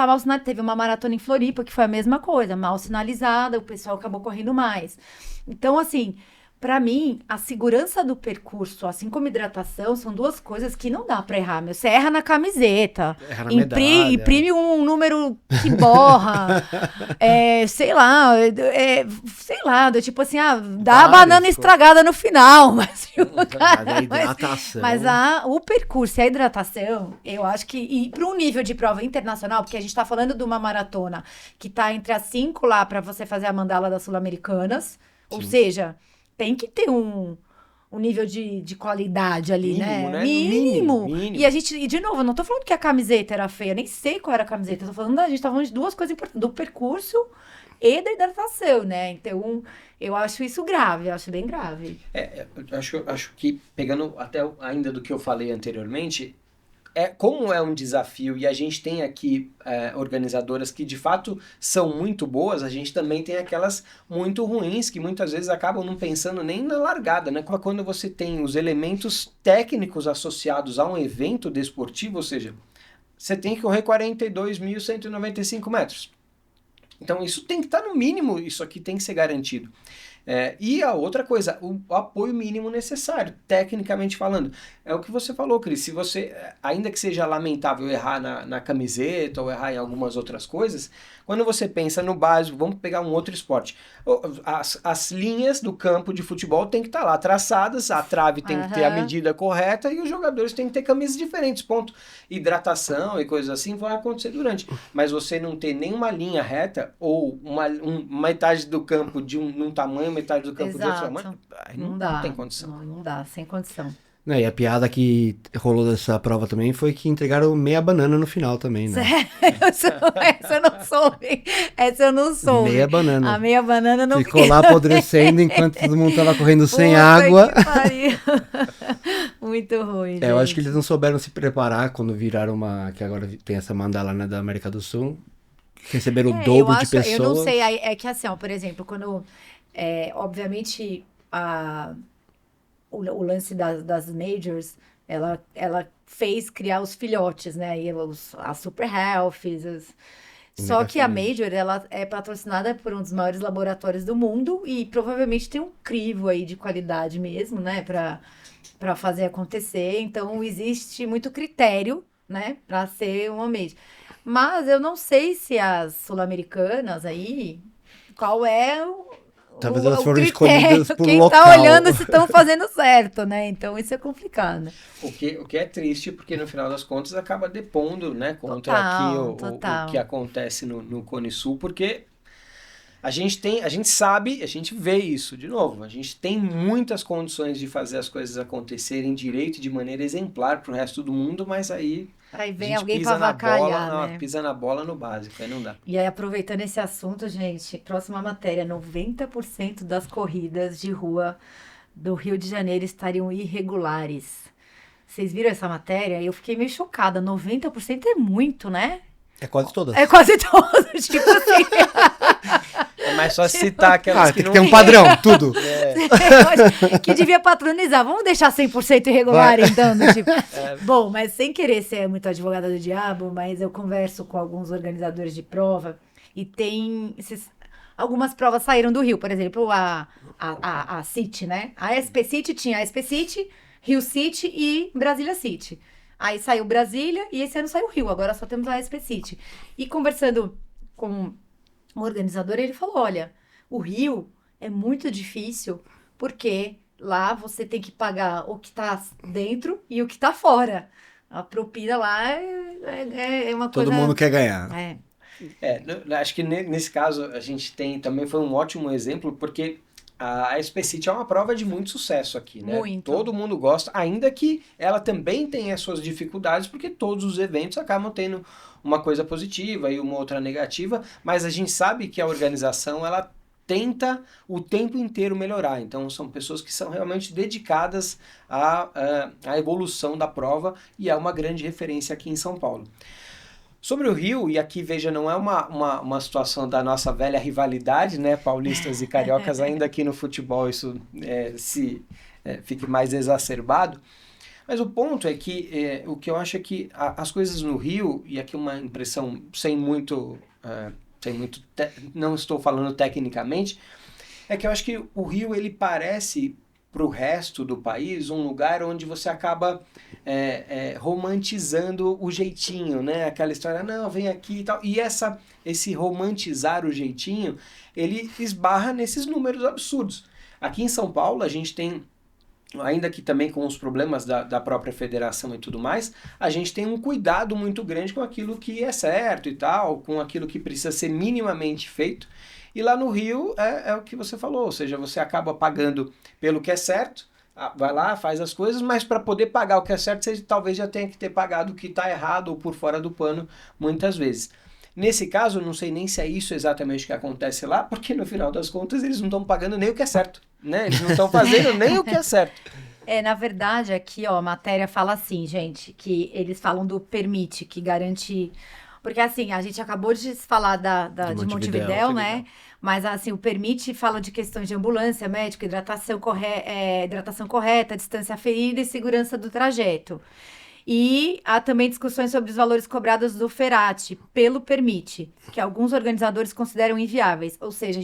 S1: teve uma maratona em Floripa, que foi a mesma coisa, mal sinalizada, o pessoal acabou correndo mais. Então, assim, Pra mim, a segurança do percurso, assim como hidratação, são duas coisas que não dá pra errar, meu. Você erra na camiseta,
S2: Erra na medalha.
S1: imprime um número que borra, sei lá, tipo assim, dá a
S2: Várias
S1: banana
S2: coisas.
S1: estragada no final, mas,
S2: Mas a hidratação.
S1: o percurso e a hidratação, eu acho que, e para um nível de prova internacional, porque a gente tá falando de uma maratona que tá entre as 5 lá pra você fazer a mandala das Sul-Americanas, ou seja, tem que ter um nível de qualidade ali,
S3: Mínimo,
S1: né?
S3: né?
S1: Mínimo.
S3: Mínimo.
S1: E de novo, eu não tô falando que a camiseta era feia, nem sei qual era a camiseta, a gente tá falando de duas coisas importantes, do percurso e da hidratação, né? Então, eu acho isso grave, eu acho bem grave.
S3: Eu acho que, pegando até ainda do que eu falei anteriormente, como é um desafio e a gente tem aqui organizadoras que de fato são muito boas, a gente também tem aquelas muito ruins que muitas vezes acabam não pensando nem na largada, né? Quando você tem os elementos técnicos associados a um evento desportivo, ou seja, você tem que correr 42.195 metros. Então isso tem que estar no mínimo, isso aqui tem que ser garantido. E a outra coisa, o apoio mínimo necessário, tecnicamente falando. É o que você falou, Cris. Se você, ainda que seja lamentável errar na camiseta ou errar em algumas outras coisas, quando você pensa no básico, vamos pegar um outro esporte. As linhas do campo de futebol tem que estar lá traçadas, a trave tem que ter a medida correta e os jogadores têm que ter camisas diferentes, ponto. Hidratação e coisas assim vão acontecer durante. Mas você não ter nenhuma linha reta ou uma metade do campo num tamanho, metade do campo de outro tamanho, não tem condição.
S1: Não dá, sem condição.
S2: E a piada que rolou dessa prova também foi que entregaram meia banana no final também, né?
S1: Essa eu não soube. Essa eu não soube.
S2: Meia banana.
S1: A meia banana não
S2: ficou lá apodrecendo enquanto todo mundo tava correndo sem
S1: Puta
S2: água.
S1: que pariu. Muito ruim, gente.
S2: Eu acho que eles não souberam se preparar quando viraram que agora tem essa mandala, né, da América do Sul. Receberam o dobro de pessoas.
S1: Eu não sei, é que assim, por exemplo, quando, obviamente, o lance das majors, ela fez criar os filhotes, né? E as super healthies. Só que a major, ela é patrocinada por um dos maiores laboratórios do mundo e provavelmente tem um crivo aí de qualidade mesmo, né? Pra fazer acontecer. Então, existe muito critério, né? Pra ser uma major. Mas eu não sei se as sul-americanas aí, qual é
S2: talvez elas foram
S1: critério,
S2: escolhidas por
S1: quem
S2: local.
S1: tá olhando se estão fazendo certo, né? Então isso é complicado.
S3: O que é triste, porque no final das contas acaba depondo, né, contra o que acontece no Cone Sul, porque a gente sabe, a gente vê isso de novo, a gente tem muitas condições de fazer as coisas acontecerem direito, de maneira exemplar pro resto do mundo, mas aí
S1: vem alguém pra avacalhar, né?
S3: Pisa na bola no básico, aí não dá.
S1: E aí, aproveitando esse assunto, gente, próxima matéria, 90% das corridas de rua do Rio de Janeiro estariam irregulares. Vocês viram essa matéria? Eu fiquei meio chocada, 90% é muito, né?
S2: É quase todas.
S1: É quase todas, tipo assim.
S3: É mais só citar aquelas que
S2: tem
S3: não...
S2: que ter um padrão, tudo.
S1: Que devia patronizar. Vamos deixar 100% irregular, então, né? Tipo. Bom, mas sem querer ser muito advogada do diabo, mas eu converso com alguns organizadores de prova e algumas provas saíram do Rio, por exemplo, a City, né? A SP City tinha a SP City, Rio City e Brasília City. Aí saiu Brasília e esse ano saiu Rio, agora só temos a SP City. E conversando com o organizador, ele falou, olha, o Rio é muito difícil porque lá você tem que pagar o que tá dentro e o que tá fora. A propina lá é uma coisa...
S2: Todo mundo quer ganhar.
S3: Acho que nesse caso a gente também foi um ótimo exemplo, porque a SP City é uma prova de muito sucesso aqui, né?
S1: Muito.
S3: Todo mundo gosta, ainda que ela também tenha as suas dificuldades, porque todos os eventos acabam tendo uma coisa positiva e uma outra negativa, mas a gente sabe que a organização, ela tenta o tempo inteiro melhorar. Então, são pessoas que são realmente dedicadas à evolução da prova e é uma grande referência aqui em São Paulo. Sobre o Rio, e aqui, veja, não é uma situação da nossa velha rivalidade, né, paulistas e cariocas, ainda aqui no futebol isso fique mais exacerbado, mas o ponto é que o que eu acho é que as coisas no Rio, e aqui uma impressão não estou falando tecnicamente, É que eu acho que o Rio, ele parece para o resto do país um lugar onde você acaba romantizando o jeitinho, né? Aquela história, não, vem aqui e tal. E esse romantizar o jeitinho, ele esbarra nesses números absurdos. Aqui em São Paulo, a gente tem, ainda que também com os problemas da própria federação e tudo mais, a gente tem um cuidado muito grande com aquilo que é certo e tal, com aquilo que precisa ser minimamente feito. E lá no Rio é o que você falou, ou seja, você acaba pagando pelo que é certo, vai lá, faz as coisas, mas para poder pagar o que é certo, você talvez já tenha que ter pagado o que está errado ou por fora do pano muitas vezes. Nesse caso, eu não sei nem se é isso exatamente o que acontece lá, porque no final das contas eles não estão pagando nem o que é certo, né? Eles não estão fazendo nem o que é certo.
S1: Na verdade, aqui, ó, a matéria fala assim, gente, que eles falam do permite, que garante... Porque, assim, a gente acabou de falar de Montevidéu, né? Mas, assim, o permite fala de questões de ambulância, médico, hidratação correta, distância aferida e segurança do trajeto. E há também discussões sobre os valores cobrados do Ferati pelo permite, que alguns organizadores consideram inviáveis. Ou seja,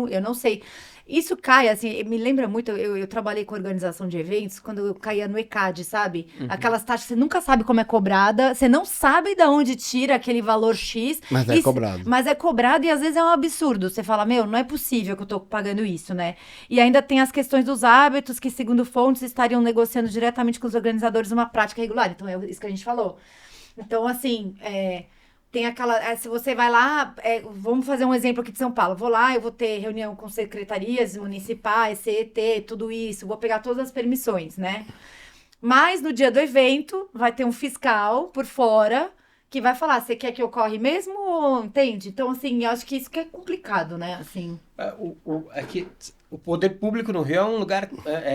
S1: eu não sei... Isso cai, assim, me lembra muito, eu trabalhei com organização de eventos, quando eu caía no ECAD, sabe? Uhum. Aquelas taxas, você nunca sabe como é cobrada, você não sabe de onde tira aquele valor X.
S2: Mas é cobrado.
S1: Mas é cobrado e às vezes é um absurdo. Você fala, não é possível que eu tô pagando isso, né? E ainda tem as questões dos hábitos, que segundo fontes estariam negociando diretamente com os organizadores uma prática regular. Então é isso que a gente falou. Então, assim... Tem aquela... se você vai lá... vamos fazer um exemplo aqui de São Paulo. Vou lá, eu vou ter reunião com secretarias municipais, CET, tudo isso. Vou pegar todas as permissões, né? Mas no dia do evento, vai ter um fiscal por fora que vai falar, você quer que eu corre mesmo? Ou, entende? Então, assim, eu acho que isso que é complicado, né? Assim...
S3: O poder público no Rio é um lugar,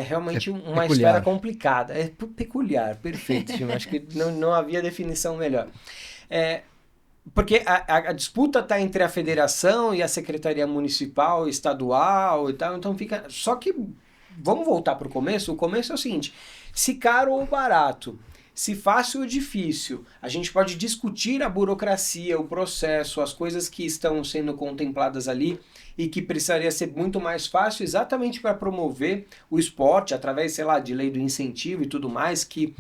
S3: realmente uma esfera complicada. É peculiar, perfeito. Acho que não havia definição melhor. Porque a disputa está entre a federação e a secretaria municipal, estadual e tal, então fica... Só que, vamos voltar para o começo? O começo é o seguinte, se caro ou barato, se fácil ou difícil, a gente pode discutir a burocracia, o processo, as coisas que estão sendo contempladas ali e que precisaria ser muito mais fácil exatamente para promover o esporte através, sei lá, de lei do incentivo e tudo mais, que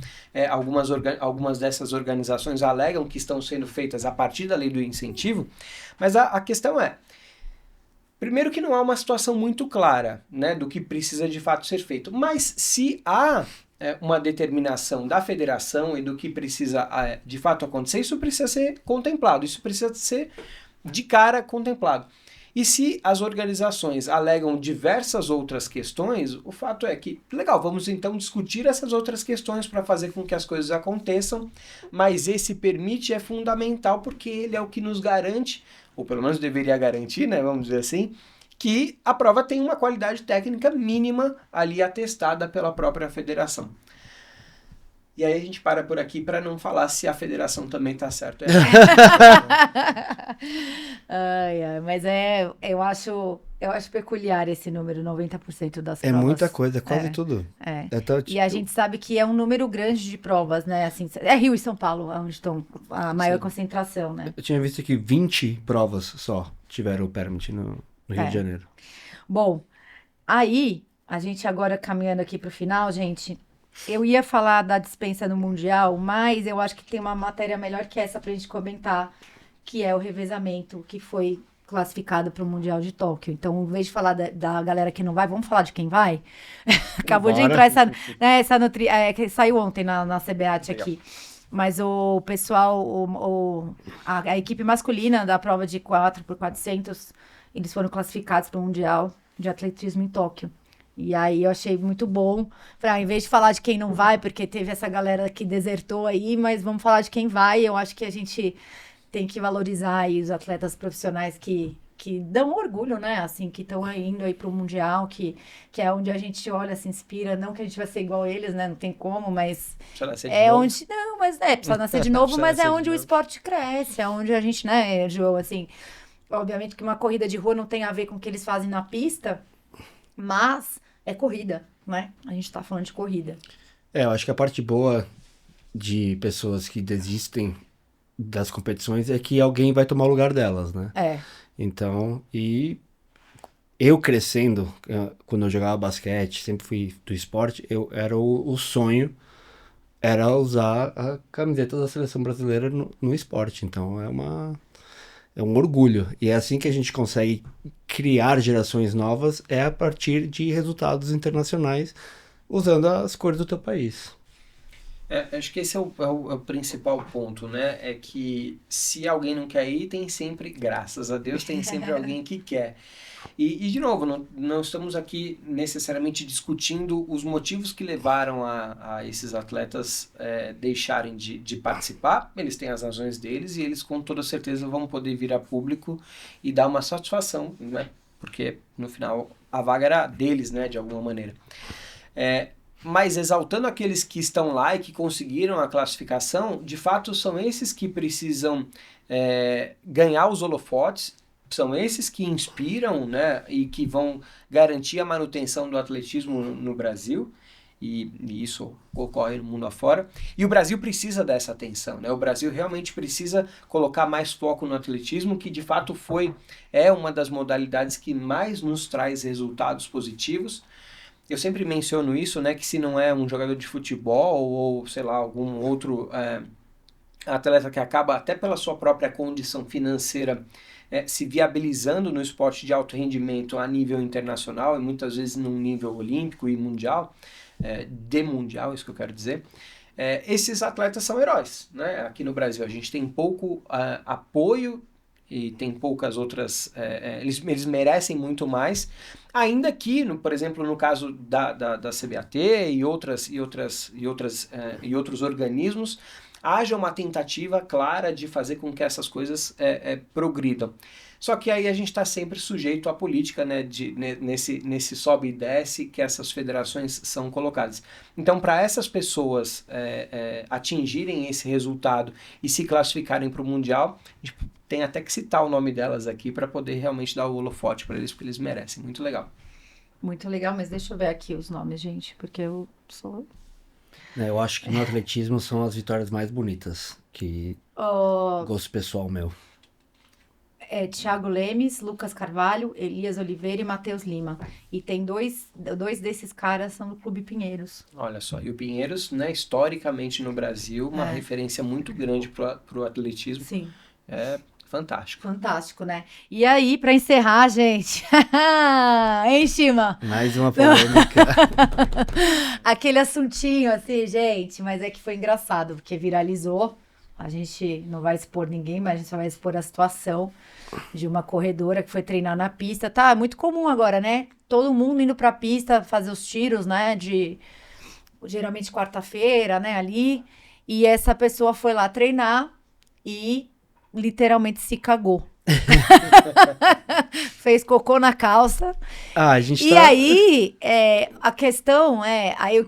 S3: algumas dessas organizações alegam que estão sendo feitas a partir da lei do incentivo. Mas a questão é, primeiro que não há uma situação muito clara, né, do que precisa de fato ser feito, mas se há uma determinação da federação e do que precisa de fato acontecer, isso precisa ser contemplado, isso precisa ser de cara contemplado. E se as organizações alegam diversas outras questões, o fato é que, legal, vamos então discutir essas outras questões para fazer com que as coisas aconteçam, mas esse permite é fundamental porque ele é o que nos garante, ou pelo menos deveria garantir, né, vamos dizer assim, que a prova tem uma qualidade técnica mínima ali atestada pela própria federação. E aí a gente para por aqui para não falar se a federação também está certa.
S1: Mas eu acho peculiar esse número, 90% das provas.
S2: É muita coisa, quase tudo.
S1: E a gente sabe que é um número grande de provas, né? Assim, é Rio e São Paulo, onde estão a maior concentração, né?
S2: Eu tinha visto que 20 provas só tiveram o permit no Rio de Janeiro.
S1: Bom, aí, a gente agora caminhando aqui para o final, gente... Eu ia falar da dispensa no Mundial, mas eu acho que tem uma matéria melhor que essa pra gente comentar, que é o revezamento que foi classificado para o Mundial de Tóquio. Então, em vez de falar da galera que não vai, vamos falar de quem vai? Acabou de entrar essa que saiu ontem na CBAT aqui. Mas o pessoal, a equipe masculina da prova de 4x400, eles foram classificados para o Mundial de Atletismo em Tóquio. E aí eu achei muito bom, em vez de falar de quem não vai, porque teve essa galera que desertou aí, mas vamos falar de quem vai. Eu acho que a gente tem que valorizar aí os atletas profissionais que dão orgulho, né? Assim, que estão indo aí pro Mundial, que é onde a gente olha, se inspira. Não que a gente vai ser igual a eles, né? Não tem como, mas
S3: precisa nascer de novo.
S1: Onde... Não, mas precisa nascer de novo, mas é onde o esporte cresce, é onde a gente, né, João, assim... Obviamente que uma corrida de rua não tem a ver com o que eles fazem na pista, mas... É corrida, né? A gente tá falando de corrida.
S2: Eu acho que a parte boa de pessoas que desistem das competições é que alguém vai tomar o lugar delas, né? Então, eu crescendo, quando eu jogava basquete, sempre fui do esporte, era o sonho, era usar a camiseta da seleção brasileira no esporte. Então é um orgulho. E é assim que a gente consegue criar gerações novas, é a partir de resultados internacionais, usando as cores do teu país.
S3: Acho que esse é o principal ponto, né? É que se alguém não quer ir, tem sempre, graças a Deus, tem sempre alguém que quer. E de novo, não estamos aqui necessariamente discutindo os motivos que levaram a esses atletas deixarem de participar. Eles têm as razões deles e eles com toda certeza vão poder vir a público e dar uma satisfação, né? Porque no final a vaga era deles, né? De alguma maneira. Mas exaltando aqueles que estão lá e que conseguiram a classificação, de fato são esses que precisam ganhar os holofotes, são esses que inspiram, né, e que vão garantir a manutenção do atletismo no Brasil, e isso ocorre no mundo afora. E o Brasil precisa dessa atenção, né? O Brasil realmente precisa colocar mais foco no atletismo, que de fato é uma das modalidades que mais nos traz resultados positivos. Eu sempre menciono isso, né, que se não é um jogador de futebol ou, sei lá, algum outro atleta que acaba até pela sua própria condição financeira se viabilizando no esporte de alto rendimento a nível internacional e muitas vezes num nível olímpico e mundial, mundial, isso que eu quero dizer, esses atletas são heróis, né? Aqui no Brasil a gente tem pouco apoio e tem poucas outras, eles merecem muito mais, ainda que, por exemplo, no caso da CBAT e outros organismos, haja uma tentativa clara de fazer com que essas coisas progridam. Só que aí a gente está sempre sujeito à política, né, nesse sobe e desce que essas federações são colocadas. Então, para essas pessoas atingirem esse resultado e se classificarem para o Mundial, a gente tem até que citar o nome delas aqui para poder realmente dar o holofote para eles, porque eles merecem. Muito legal.
S1: Muito legal, mas deixa eu ver aqui os nomes, gente, porque eu sou...
S2: Eu acho que no atletismo são as vitórias mais bonitas, que gosto pessoal meu.
S1: Thiago Lemes, Lucas Carvalho, Elias Oliveira e Matheus Lima. E tem dois desses caras são do Clube Pinheiros.
S3: Olha só, e o Pinheiros, né, historicamente no Brasil, uma referência muito grande pro atletismo.
S1: Sim.
S3: É fantástico.
S1: Fantástico, né? E aí, pra encerrar, gente... hein, Shima?
S2: Mais uma polêmica.
S1: Aquele assuntinho, assim, gente, mas é que foi engraçado, porque viralizou. A gente não vai expor ninguém, mas a gente só vai expor a situação de uma corredora que foi treinar na pista. Tá, muito comum agora, né? Todo mundo indo pra pista fazer os tiros, né? Geralmente quarta-feira, né? Ali. E essa pessoa foi lá treinar e literalmente se cagou. Fez cocô na calça.
S2: A gente
S1: e aí, a questão aí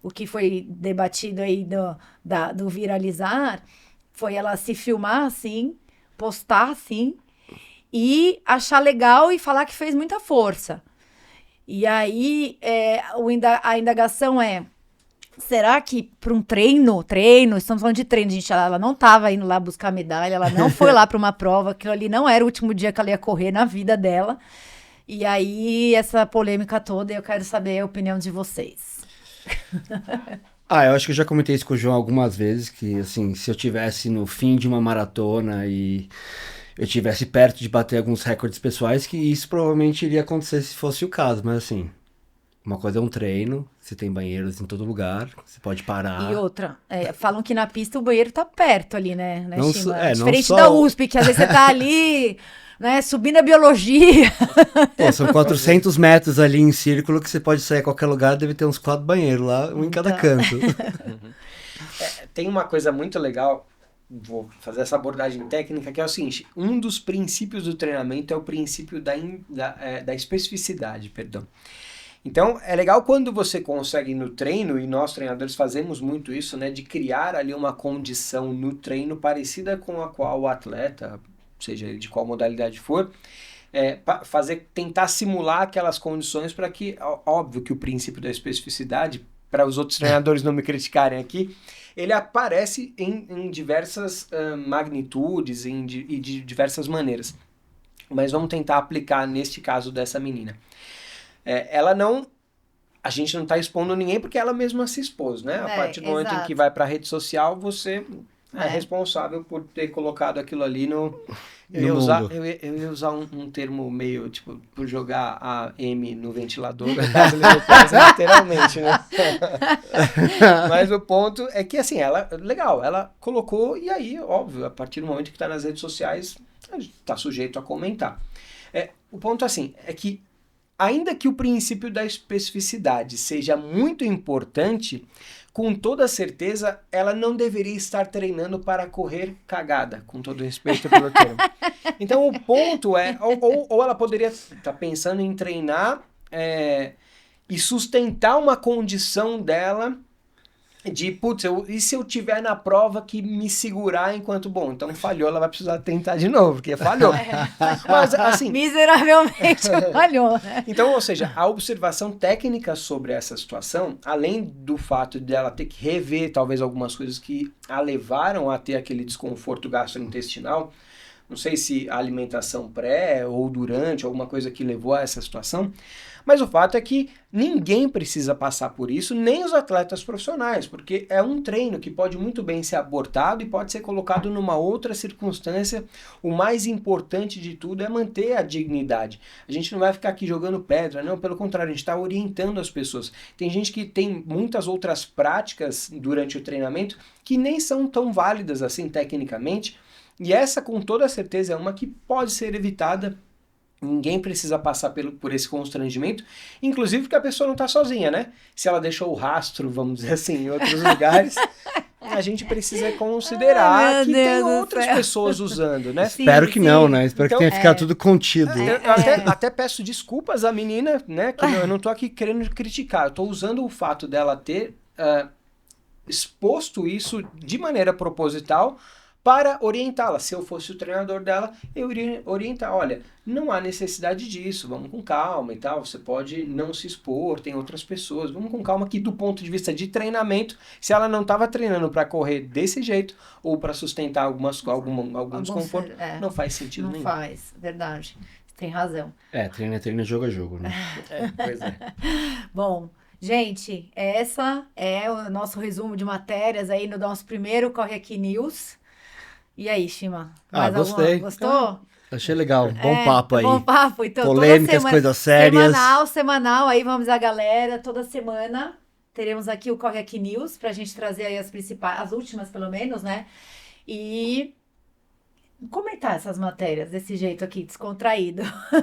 S1: o que foi debatido aí do viralizar foi ela se filmar assim, postar assim, e achar legal e falar que fez muita força. E aí, a indagação será que para um treino, estamos falando de treino, gente, ela não estava indo lá buscar medalha, ela não foi lá para uma prova, aquilo ali não era o último dia que ela ia correr na vida dela. E aí, essa polêmica toda, eu quero saber a opinião de vocês.
S2: Eu acho que eu já comentei isso com o João algumas vezes, que assim, se eu tivesse no fim de uma maratona e eu tivesse perto de bater alguns recordes pessoais, que isso provavelmente iria acontecer se fosse o caso, mas assim... Uma coisa é um treino, você tem banheiros em todo lugar, você pode parar.
S1: E outra, falam que na pista o banheiro tá perto ali, né?
S2: Não,
S1: diferente da USP, que às vezes você tá ali, né, subindo a biologia.
S2: Pô, são 400 metros ali em círculo que você pode sair a qualquer lugar, deve ter uns 4 banheiros lá, um em cada canto.
S3: Tem uma coisa muito legal, vou fazer essa abordagem técnica, que é o seguinte: um dos princípios do treinamento é o princípio da especificidade, perdão. Então, é legal quando você consegue no treino, e nós treinadores fazemos muito isso, né, de criar ali uma condição no treino parecida com a qual o atleta, seja de qual modalidade for, tentar simular aquelas condições para que, óbvio que o princípio da especificidade, para os outros treinadores não me criticarem aqui, ele aparece em diversas magnitudes e de diversas maneiras. mas vamos tentar aplicar neste caso dessa menina. Ela não... A gente não está expondo ninguém porque ela mesma se expôs, né? A partir do momento em que vai para a rede social, você é responsável por ter colocado aquilo ali no... Eu ia usar um termo meio, tipo, por jogar a M no ventilador, literalmente, né? Mas o ponto é que, assim, ela colocou, e aí, óbvio, a partir do momento que está nas redes sociais, está sujeito a comentar. O ponto, assim, é que ainda que o princípio da especificidade seja muito importante, com toda certeza ela não deveria estar treinando para correr cagada, com todo respeito pelo termo. Então o ponto é, ou ela poderia estar pensando em treinar e sustentar uma condição dela de, putz, e se eu tiver na prova que me segurar enquanto, bom, então falhou, ela vai precisar tentar de novo, porque falhou. Mas, assim...
S1: Miseravelmente falhou, né?
S3: Então, ou seja, a observação técnica sobre essa situação, além do fato de ela ter que rever, talvez, algumas coisas que a levaram a ter aquele desconforto gastrointestinal, não sei se a alimentação pré ou durante, alguma coisa que levou a essa situação, mas o fato é que ninguém precisa passar por isso, nem os atletas profissionais, porque é um treino que pode muito bem ser abortado e pode ser colocado numa outra circunstância. O mais importante de tudo é manter a dignidade. A gente não vai ficar aqui jogando pedra, não, pelo contrário, a gente está orientando as pessoas. Tem gente que tem muitas outras práticas durante o treinamento que nem são tão válidas assim tecnicamente, e essa com toda certeza é uma que pode ser evitada. Ninguém precisa passar por esse constrangimento, inclusive porque a pessoa não está sozinha, né? Se ela deixou o rastro, vamos dizer assim, em outros lugares, a gente precisa considerar que tem outras pessoas usando, né?
S2: Sim, Espero que não, né? Espero que tenha ficado tudo contido.
S3: Eu até peço desculpas à menina, né? Que eu não estou aqui querendo criticar, eu estou usando o fato dela ter exposto isso de maneira proposital para orientá-la. Se eu fosse o treinador dela, eu iria orientar, olha, não há necessidade disso, vamos com calma e tal, você pode não se expor, tem outras pessoas, vamos com calma que do ponto de vista de treinamento, se ela não estava treinando para correr desse jeito ou para sustentar algum desconforto, não faz sentido nenhum.
S1: Não faz, verdade, você tem razão.
S2: Treino, jogo a jogo, né?
S3: Pois é.
S1: Bom, gente, essa é o nosso resumo de matérias aí no nosso primeiro Corre Aqui News. E aí, Shima?
S2: Gostei.
S1: Gostou?
S2: Achei legal. Bom papo aí.
S1: Bom papo. Então,
S2: polêmicas, coisas sérias.
S1: Semanal, aí vamos a galera. Toda semana teremos aqui o Corre Aqui News pra gente trazer aí as principais, as últimas pelo menos, né? E comentar essas matérias desse jeito aqui, descontraído.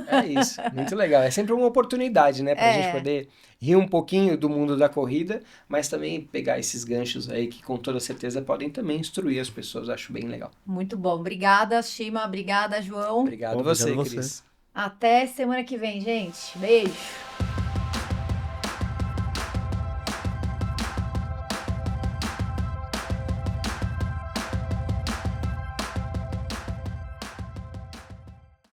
S3: É isso, muito legal. É sempre uma oportunidade, né? Pra gente poder rir um pouquinho do mundo da corrida, mas também pegar esses ganchos aí que com toda certeza podem também instruir as pessoas. Acho bem legal.
S1: Muito bom. Obrigada, Shima. Obrigada, João.
S3: Obrigado você, Cris.
S1: Até semana que vem, gente. Beijo.